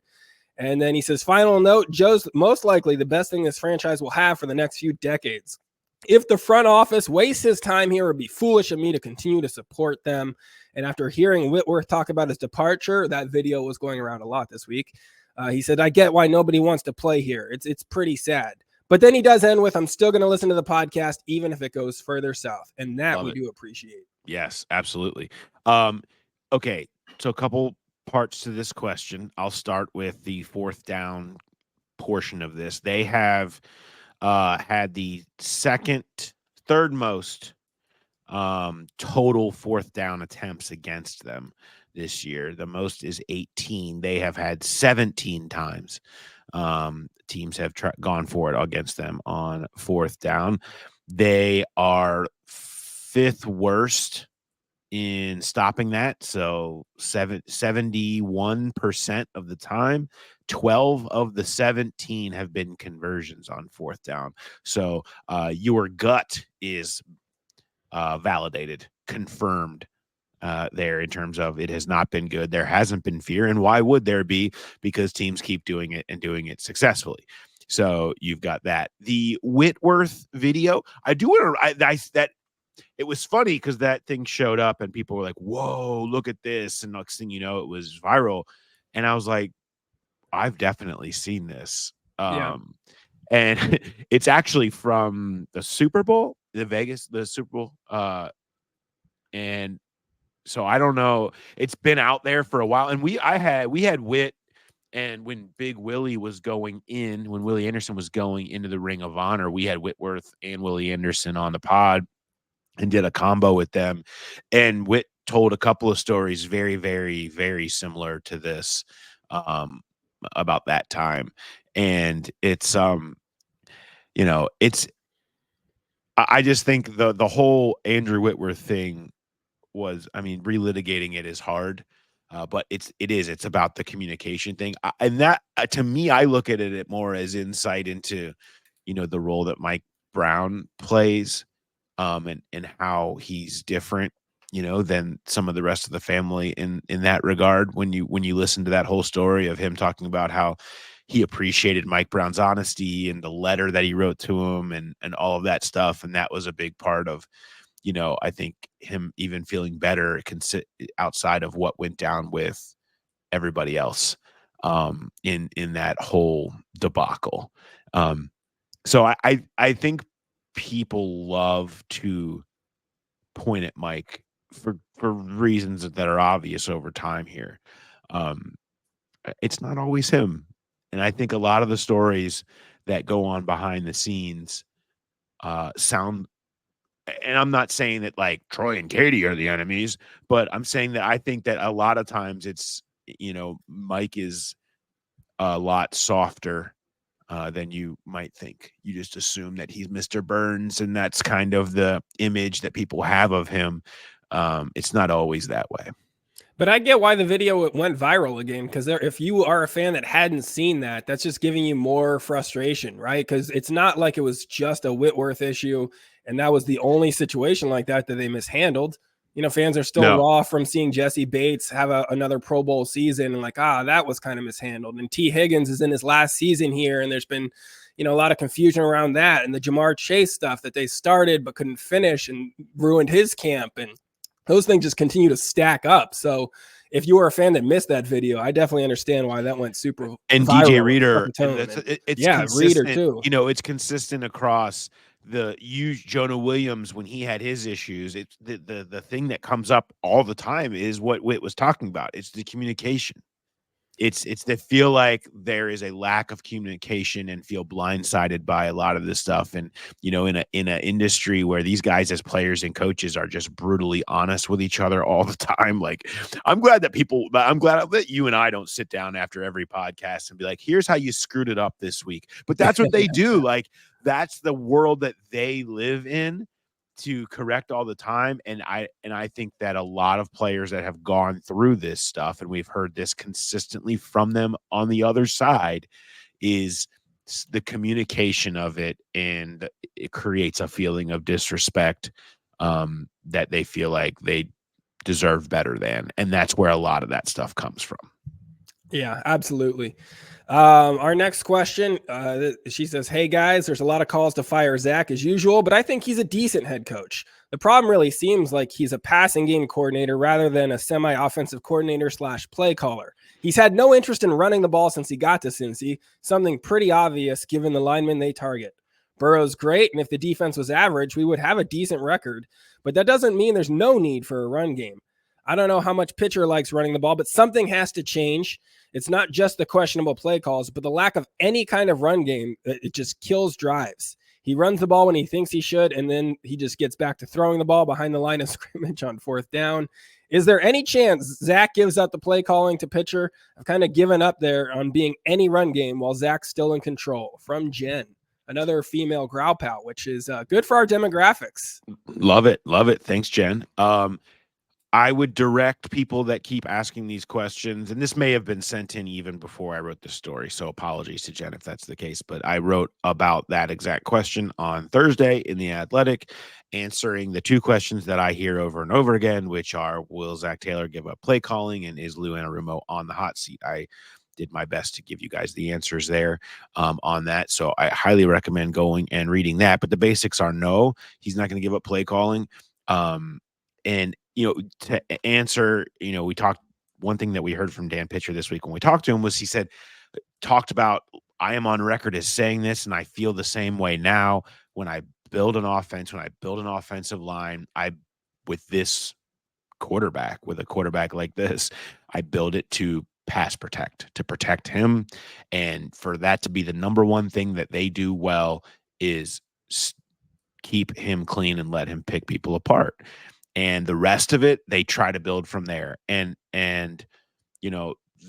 And then he says, final note, Joe's most likely the best thing this franchise will have for the next few decades. If the front office wastes his time here, it would be foolish of me to continue to support them. And after hearing Whitworth talk about his departure, that video was going around a lot this week. He said, I get why nobody wants to play here. It's pretty sad. But then he does end with, I'm still going to listen to the podcast, even if it goes further south. And that we do appreciate. Yes, absolutely. Okay, so a couple parts to this question. I'll start with the fourth down portion of this. They have had the third most total fourth down attempts against them this year. The most is 18. They have had 17 times teams have gone for it against them on fourth down. They are fifth worst in stopping that. So 71% of the time, 12 of the 17 have been conversions on 4th down. So your gut is validated, confirmed there in terms of it has not been good. There hasn't been fear. And why would there be? Because teams keep doing it and doing it successfully. So you've got that. The Whitworth video, I do want to, that it was funny because that thing showed up and people were like, whoa, look at this. And next thing you know, it was viral. And I was like, I've definitely seen this. And it's actually from the Super Bowl, the Super Bowl. And so I don't know. It's been out there for a while. And we had Whit, and when Big Willie was going in, when Willie Anderson was going into the Ring of Honor, we had Whitworth and Willie Anderson on the pod and did a combo with them. And Whit told a couple of stories very, very, very similar to this about that time. And it's, I just think the whole Andrew Whitworth thing was, relitigating it is hard. But it's about the communication thing. And that, to me, I look at it more as insight into, the role that Mike Brown plays, and how he's different, than some of the rest of the family in that regard. When you listen to that whole story of him talking about how he appreciated Mike Brown's honesty and the letter that he wrote to him and all of that stuff. And that was a big part of, I think him even feeling better outside of what went down with everybody else in that whole debacle. So I think people love to point at Mike for reasons that are obvious over time here. It's not always him. And I think a lot of the stories that go on behind the scenes sound, and I'm not saying that like Troy and Katie are the enemies, but I'm saying that I think that a lot of times it's, Mike is a lot softer than you might think. You just assume that he's Mr. Burns, and that's kind of the image that people have of him. It's not always that way. But I get why the video went viral again, because if you are a fan that hadn't seen that, that's just giving you more frustration, right? Because it's not like it was just a Whitworth issue, and that was the only situation like that they mishandled. Fans are still raw from seeing Jesse Bates have another Pro Bowl season and like, that was kind of mishandled. And T. Higgins is in his last season here, and there's been, a lot of confusion around that, and the Jamar Chase stuff that they started but couldn't finish and ruined his camp, and those things just continue to stack up. So if you were a fan that missed that video, I definitely understand why that went super. And viral. DJ Reader, it's Reader too. It's consistent across Jonah Williams when he had his issues. It's the thing that comes up all the time is what Whit was talking about. It's the communication. It's they feel like there is a lack of communication and feel blindsided by a lot of this stuff. And, in an industry where these guys as players and coaches are just brutally honest with each other all the time. Like, I'm glad that you and I don't sit down after every podcast and be like, here's how you screwed it up this week. But that's what they do. Like, that's the world that they live in, to correct all the time. And I think that a lot of players that have gone through this stuff, and we've heard this consistently from them on the other side, is the communication of it, and it creates a feeling of disrespect that they feel like they deserve better than. And that's where a lot of that stuff comes from. Yeah, absolutely. Our next question, she says, hey guys, there's a lot of calls to fire Zach as usual, but I think he's a decent head coach. The problem really seems like he's a passing game coordinator rather than a semi-offensive coordinator / play caller. He's had no interest in running the ball since he got to Cincy, something pretty obvious given the linemen they target. Burrow's great, and if the defense was average, we would have a decent record, but that doesn't mean there's no need for a run game. I don't know how much pitcher likes running the ball, but something has to change. It's not just the questionable play calls, but the lack of any kind of run game. It just kills drives. He runs the ball when he thinks he should, and then he just gets back to throwing the ball behind the line of scrimmage on 4th down. Is there any chance Zach gives out the play calling to pitcher? I've kind of given up there on being any run game while Zach's still in control. From Jen, another female growl pal, which is good for our demographics. Love it. Thanks, Jen. I would direct people that keep asking these questions, and this may have been sent in even before I wrote the story, so apologies to Jen if that's the case, but I wrote about that exact question on Thursday in The Athletic, answering the two questions that I hear over and over again, which are, will Zach Taylor give up play calling, and is Lou Anarumo on the hot seat? I did my best to give you guys the answers there on that, so I highly recommend going and reading that, but the basics are no, he's not going to give up play calling. And to answer, we talked, one thing that we heard from Dan Pitcher this week when we talked to him was he talked about, I am on record as saying this, and I feel the same way now. When I build an offense, when I build an offensive line, with this quarterback, with a quarterback like this, I build it to pass protect, to protect him. And for that to be the number one thing that they do well is keep him clean and let him pick people apart. And the rest of it, they try to build from there. And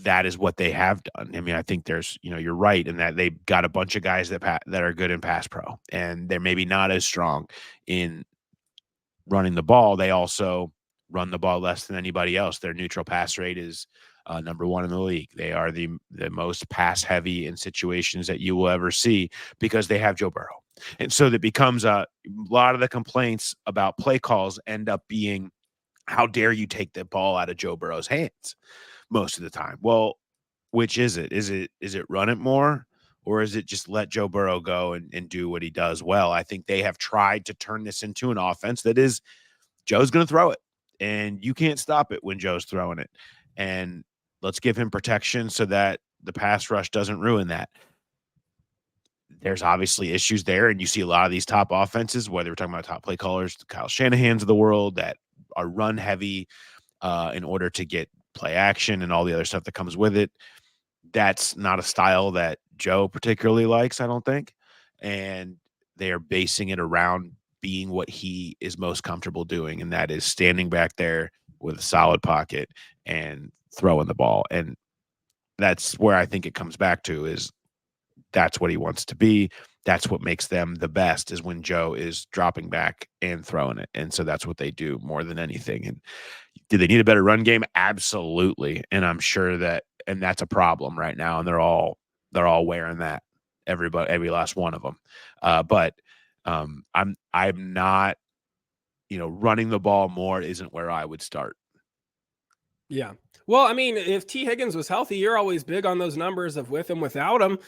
that is what they have done. I mean, I think there's, you're right in that they've got a bunch of guys that are good in pass pro, and they're maybe not as strong in running the ball. They also run the ball less than anybody else. Their neutral pass rate is number one in the league. They are the most pass heavy in situations that you will ever see because they have Joe Burrow. And so that becomes a lot of the complaints about play calls end up being, how dare you take the ball out of Joe Burrow's hands most of the time? Well, which is it? Is it run it more, or is it just let Joe Burrow go and do what he does well? I think they have tried to turn this into an offense that is, Joe's going to throw it, and you can't stop it when Joe's throwing it. And let's give him protection so that the pass rush doesn't ruin that. There's obviously issues there, and you see a lot of these top offenses, whether we're talking about top play callers, the Kyle Shanahan's of the world, that are run heavy in order to get play action and all the other stuff that comes with it. That's not a style that Joe particularly likes, I don't think. And they are basing it around being what he is most comfortable doing, and that is standing back there with a solid pocket and throwing the ball. And that's where I think it comes back to, is that's what he wants to be. That's what makes them the best, is when Joe is dropping back and throwing it. And so that's what they do more than anything. And do they need a better run game? Absolutely. And I'm sure and that's a problem right now. And they're all wearing that, every last one of them. But I'm not, running the ball more isn't where I would start. Yeah. Well, I mean, if T. Higgins was healthy, you're always big on those numbers of with him, without him.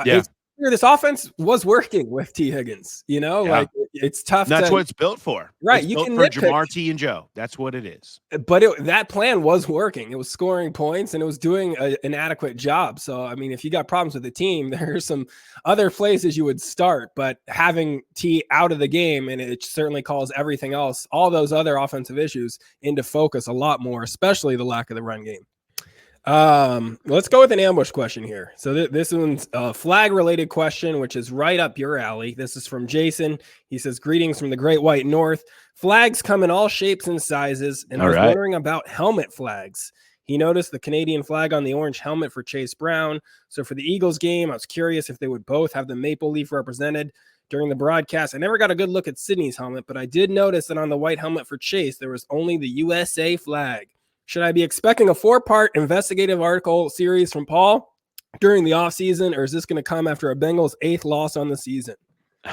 Yeah. This offense was working with T. Higgins, like it's tough. That's what it's built for. Right. It's you built can for nitpick. Jamar T and Joe. That's what it is. But that plan was working. It was scoring points, and it was doing an adequate job. So, I mean, if you got problems with the team, there's some other places you would start. But having T out of the game, and it certainly calls everything else, all those other offensive issues, into focus a lot more, especially the lack of the run game. Let's go with an ambush question here. So this one's a flag related question, which is right up your alley. This is from Jason. He says, greetings from the Great White North. Flags come in all shapes and sizes, and I was wondering about helmet flags. He noticed the Canadian flag on the orange helmet for Chase Brown. So for the Eagles game, I was curious if they would both have the maple leaf represented during the broadcast. I never got a good look at Sydney's helmet, but I did notice that on the white helmet for Chase, there was only the USA flag. Should I be expecting a 4-part investigative article series from Paul during the offseason, or is this going to come after a Bengals 8th loss on the season?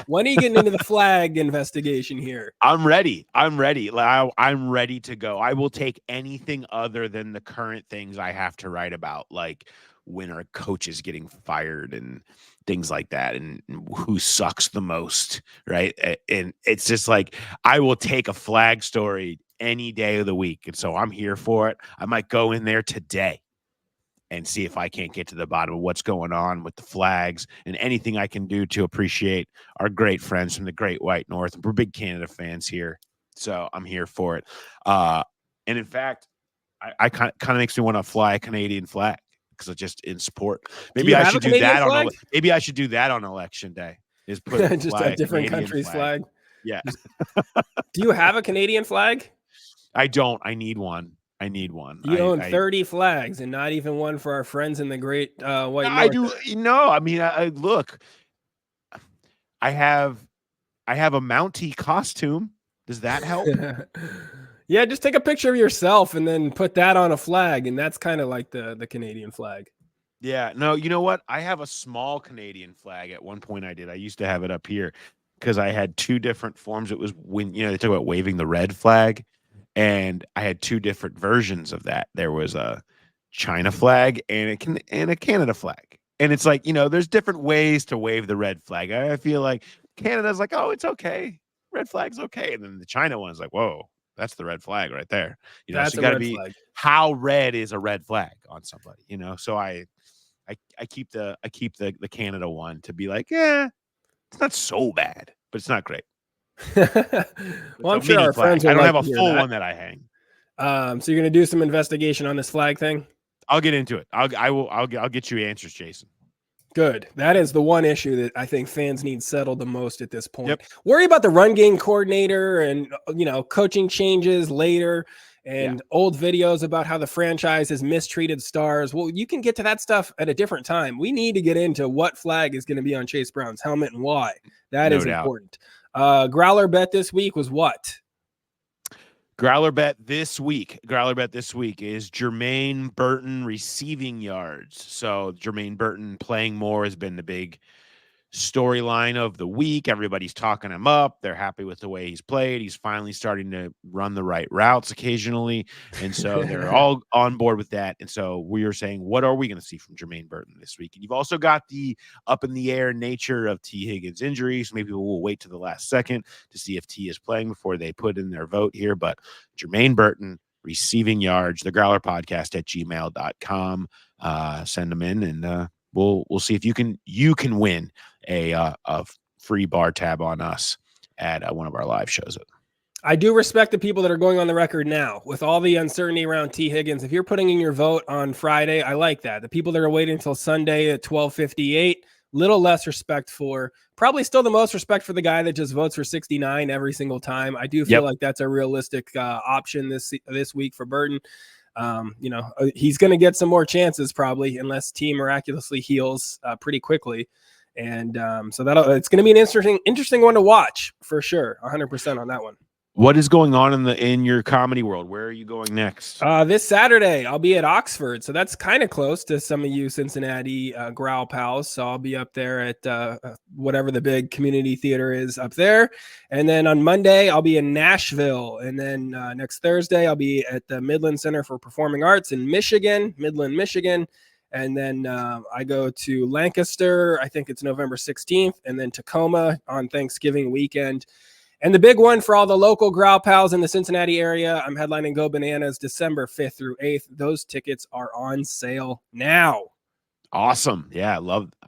When are you getting into the flag investigation here? I'm ready. I'm ready to go. I will take anything other than the current things I have to write about, like when our coach is getting fired and things like that, and who sucks the most, right? And it's just like, I will take a flag story any day of the week. And so I'm here for it. I might go in there today and see if I can't get to the bottom of what's going on with the flags and anything I can do to appreciate our great friends from the Great White North. We're big Canada fans here, so I'm here for it. And in fact, I kind of makes me want to fly a Canadian flag, because it's just in sport. Maybe I should do that maybe I should do that on election day. Is put just a different country's flag. Yeah. Do you have a Canadian flag? I don't. I need one. You own 30 flags, and not even one for our friends in the Great White North. I do. No, I mean, look. I have a Mountie costume. Does that help? Yeah, just take a picture of yourself and then put that on a flag, and that's kind of like the Canadian flag. Yeah, no, you know what? I have a small Canadian flag. At one point I did. I used to have it up here because I had two different forms. It was when, they talk about waving the red flag, and I had two different versions of that. There was a China flag and a Canada flag. And it's like, there's different ways to wave the red flag. I feel like Canada's like, oh, it's okay. Red flag's okay. And then the China one's like, whoa, that's the red flag right there. That's so you a got to red be flag. how red is a red flag on somebody, So I keep the Canada one to be like, yeah, it's not so bad, but it's not great. Well, I'm sure our friends I would don't like have to a hear full that. one that I hang. So you're gonna do some investigation on this flag thing? I'll get into it. I'll get you answers, Jason. Good. That is the one issue that I think fans need settled the most at this point. Yep. Worry about the run game coordinator and coaching changes later and old videos about how the franchise has mistreated stars. Well, you can get to that stuff at a different time. We need to get into what flag is going to be on Chase Brown's helmet and why. That is important. Growler bet this week was what? Growler bet this week is Jermaine Burton receiving yards. So Jermaine Burton playing more has been the big storyline of the week. Everybody's talking him up. They're happy with the way he's played. He's finally starting to run the right routes occasionally. And so they're all on board with that. And so we are saying, what are we going to see from Jermaine Burton this week? And you've also got the up in the air nature of T. Higgins' injury. So maybe we'll wait to the last second to see if T is playing before they put in their vote here. But Jermaine Burton receiving yards, the Growler Podcast at gmail.com. Send them in and we'll see if you can win a free bar tab on us at one of our live shows. I do respect the people that are going on the record now with all the uncertainty around T. Higgins. If you're putting in your vote on Friday, I like that. The people that are waiting until Sunday at 12:58, little less respect for, probably still the most respect for the guy that just votes for 69 every single time. I do feel like that's a realistic option this week for Burton. He's going to get some more chances probably unless T miraculously heals pretty quickly. And so it's going to be an interesting one to watch for sure. 100% on that one. What is going on in your comedy world? Where are you going next? This Saturday, I'll be at Oxford. So that's kind of close to some of you Cincinnati Growl pals. So I'll be up there at whatever the big community theater is up there. And then on Monday, I'll be in Nashville. And then next Thursday, I'll be at the Midland Center for Performing Arts in Midland, Michigan. And then I go to Lancaster, I think it's November 16th, and then Tacoma on Thanksgiving weekend. And the big one for all the local Growl pals in the Cincinnati area, I'm headlining Go Bananas December 5th through 8th. Those tickets are on sale now. Awesome. Yeah,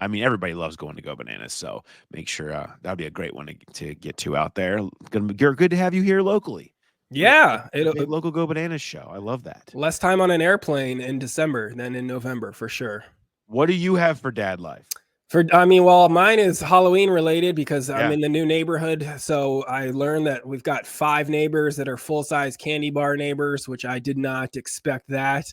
everybody loves going to Go Bananas. So make sure that'd be a great one to get to out there. Good to have you here locally. Yeah. Local Go Bananas show. I love that. Less time on an airplane in December than in November for sure. What do you have for dad life? Mine is Halloween related because I'm in the new neighborhood. So I learned that we've got 5 neighbors that are full-size candy bar neighbors, which I did not expect that.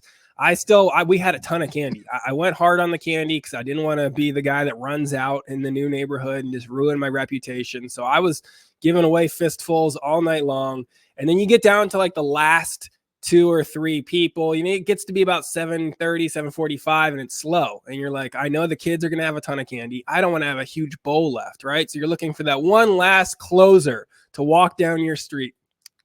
We had a ton of candy. I went hard on the candy because I didn't want to be the guy that runs out in the new neighborhood and just ruin my reputation. So I was giving away fistfuls all night long. And then you get down to like the last 2 or 3 people, it gets to be about 7:30, 7:45, and it's slow. And you're like, I know the kids are going to have a ton of candy. I don't want to have a huge bowl left, right? So you're looking for that one last closer to walk down your street.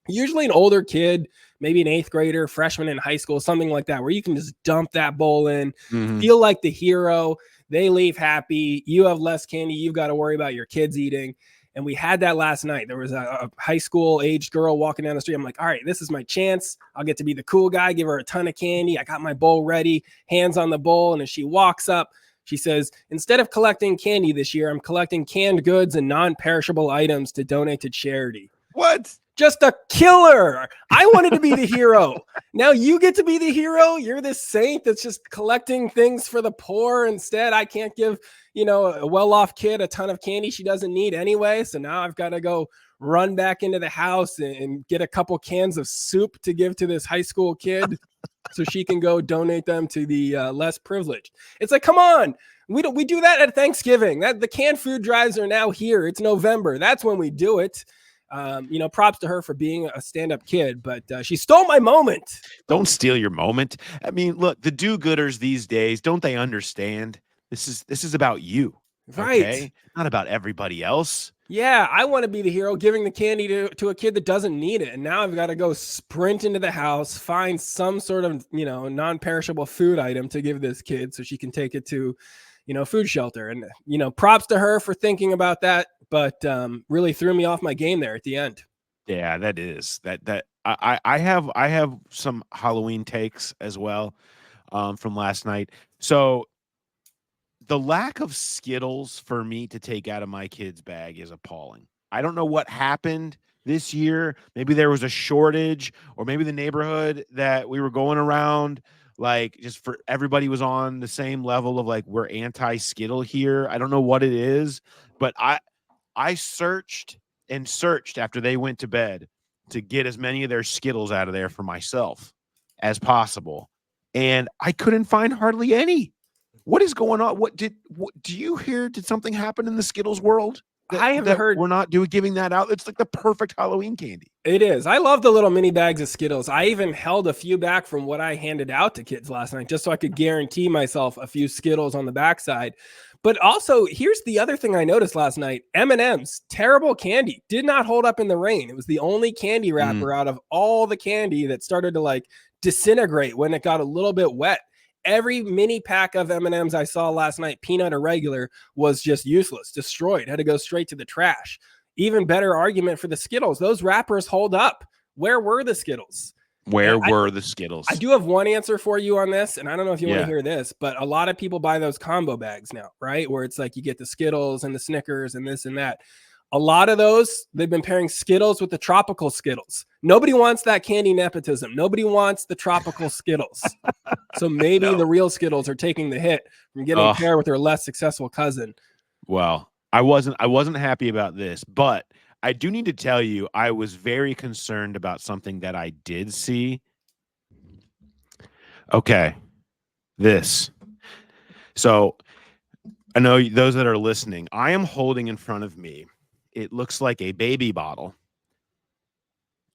Usually an older kid, maybe an 8th grader, freshman in high school, something like that, where you can just dump that bowl in, feel like the hero. They leave happy. You have less candy. You've got to worry about your kids eating. And we had that last night. There was a high school aged girl walking down the street. I'm like, all right, this is my chance. I'll get to be the cool guy, give her a ton of candy. I got my bowl ready, hands on the bowl. And as she walks up, she says, instead of collecting candy this year, I'm collecting canned goods and non-perishable items to donate to charity. What? Just a killer. I wanted to be the hero. Now you get to be the hero. You're this saint that's just collecting things for the poor. Instead, I can't give, a well-off kid a ton of candy she doesn't need anyway. So now I've got to go run back into the house and get a couple cans of soup to give to this high school kid so she can go donate them to the less privileged. It's like, come on. We do that at Thanksgiving. The canned food drives are now here. It's November. That's when we do it. Props to her for being a stand-up kid, but she stole my moment. Don't steal your moment. I mean, look, the do-gooders these days, don't they understand? This is about you, Right? okay? Not about everybody else. Yeah, I want to be the hero giving the candy to a kid that doesn't need it. And now I've got to go sprint into the house, find some sort of, non-perishable food item to give this kid so she can take it to, food shelter. And, props to her for thinking about that, but really threw me off my game there at the end. Yeah, that is that I have some Halloween takes as well from last night. So the lack of Skittles for me to take out of my kid's bag is appalling. I don't know what happened this year. Maybe there was a shortage, or maybe the neighborhood that we were going around, like, just for everybody was on the same level of like, we're anti-Skittle here. I don't know what it is, but I searched and searched after they went to bed to get as many of their Skittles out of there for myself as possible. And I couldn't find hardly any. What is going on? What do you hear? Did something happen in the Skittles world? I haven't heard. We're not giving that out. It's like the perfect Halloween candy. It is. I love the little mini bags of Skittles. I even held a few back from what I handed out to kids last night, just so I could guarantee myself a few Skittles on the backside. But also, here's the other thing I noticed last night. M&M's, terrible candy, did not hold up in the rain. It was the only candy wrapper out of all the candy that started to like disintegrate when it got a little bit wet. Every mini pack of M&Ms I saw last night, peanut or regular, was just useless, destroyed, had to go straight to the trash. Even better argument for the Skittles. Those wrappers hold up. Where were the Skittles? Where were the Skittles? I do have one answer for you on this, and I don't know if you want to hear this, but a lot of people buy those combo bags now, right? Where it's like you get the Skittles and the Snickers and this and that. A lot of those, they've been pairing Skittles with the tropical Skittles. Nobody wants that candy nepotism. Nobody wants the tropical Skittles. So maybe the real Skittles are taking the hit from getting paired with their less successful cousin. Well, I wasn't happy about this, but I do need to tell you, I was very concerned about something that I did see. Okay, this. So I know those that are listening, I am holding in front of me, it looks like a baby bottle.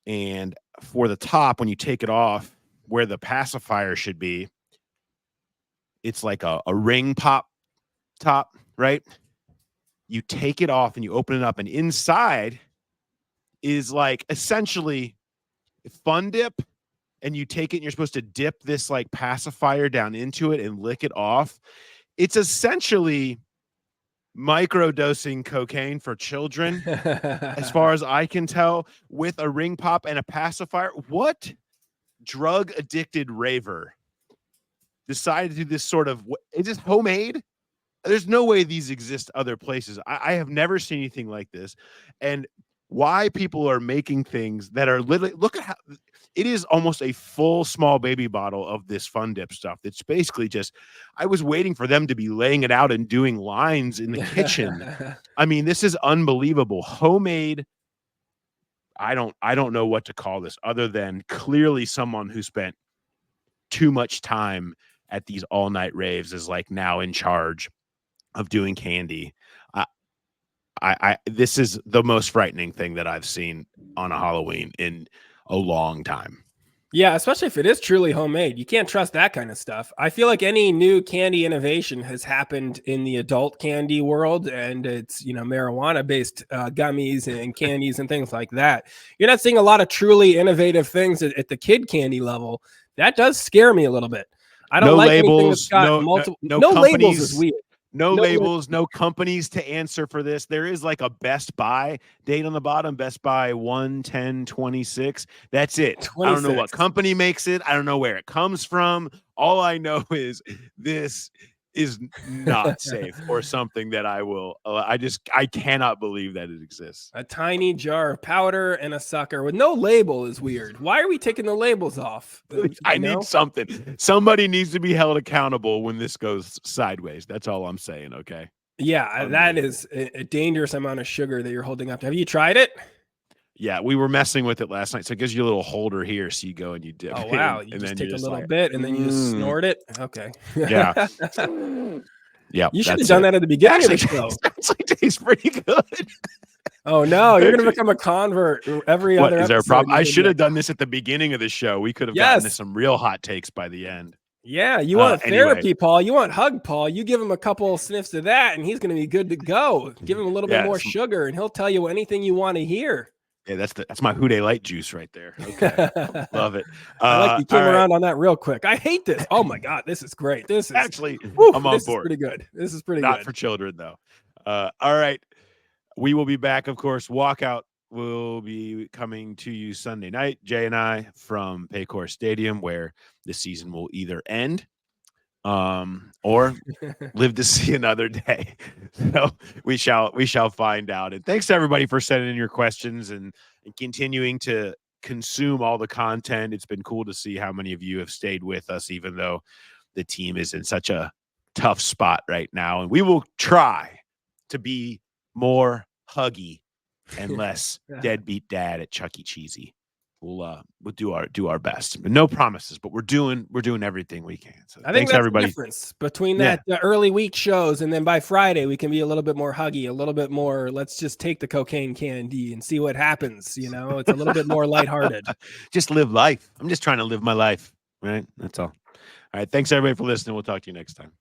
And for the top, when you take it off, where the pacifier should be, it's like a ring pop top, right? You take it off and you open it up, and inside is like essentially Fun Dip, and you take it and you're supposed to dip this like pacifier down into it and lick it off. It's essentially microdosing cocaine for children, as far as I can tell, with a ring pop and a pacifier. What drug addicted raver decided to do this sort of, is this homemade? There's no way these exist other places. I have never seen anything like this. And why people are making things that are literally, look at how it is almost a full small baby bottle of this Fun Dip stuff. It's basically just, I was waiting for them to be laying it out and doing lines in the kitchen. I mean, this is unbelievable. Homemade. I don't know what to call this other than clearly someone who spent too much time at these all night raves is like now in charge of doing candy. This is the most frightening thing that I've seen on a Halloween in a long time. Yeah, especially if it is truly homemade. You can't trust that kind of stuff. I feel like any new candy innovation has happened in the adult candy world, and it's, marijuana-based gummies and candies and things like that. You're not seeing a lot of truly innovative things at the kid candy level. That does scare me a little bit. I don't like anything that's got multiple. No labels is weird. No labels, no companies to answer for this. There is like a Best Buy date on the bottom, Best Buy 1/10/26. That's it. 26. I don't know what company makes it. I don't know where it comes from. All I know is this is not safe, or something that I cannot believe that it exists. A tiny jar of powder and a sucker with no label is weird. Why are we taking the labels off? I need something. Somebody needs to be held accountable when this goes sideways. That's all I'm saying. Okay. Yeah, that is a dangerous amount of sugar that you're holding up. Have you tried it? Yeah, we were messing with it last night. So it gives you a little holder here. So you go and you dip. Oh, wow. You just take a little bit and then you just snort it. Okay. Yeah. Yeah. You should have done that at the beginning of the show. It tastes pretty good. Oh no, you're gonna become a convert every What other is there a episode. problem? you're I gonna should be have done this at the beginning of the show. We could have gotten to Yes. some real hot takes by the end. Yeah, you want Anyway. therapy, Paul. You want hug, Paul. You give him a couple sniffs of that, and he's going to be good to go. Give him a little bit more sugar, and he'll tell you anything you want to hear. Yeah, that's my Who Dey Light juice right there. Okay, love it. I like you came all right. around on that real quick. I hate this. Oh my god, this is great. This is Actually, I'm on this board. is pretty good. This is pretty Not good. for children though. All right, we will be back. Of course, Walkout will be coming to you Sunday night. Jay and I from Paycor Stadium, where the season will either end or live to see another day. So we shall find out. And thanks to everybody for sending in your questions and continuing to consume all the content. It's been cool to see how many of you have stayed with us, even though the team is in such a tough spot right now. And we will try to be more huggy and less deadbeat dad at Chuck E. Cheesy. We'll do our best. No promises, but we're doing everything we can. So I think thanks that's everybody. the difference between that early week shows and then by Friday we can be a little bit more huggy, a little bit more. Let's just take the cocaine candy and see what happens. You know, it's a little bit more lighthearted. Just live life. I'm just trying to live my life. Right. That's all. All right. Thanks everybody for listening. We'll talk to you next time.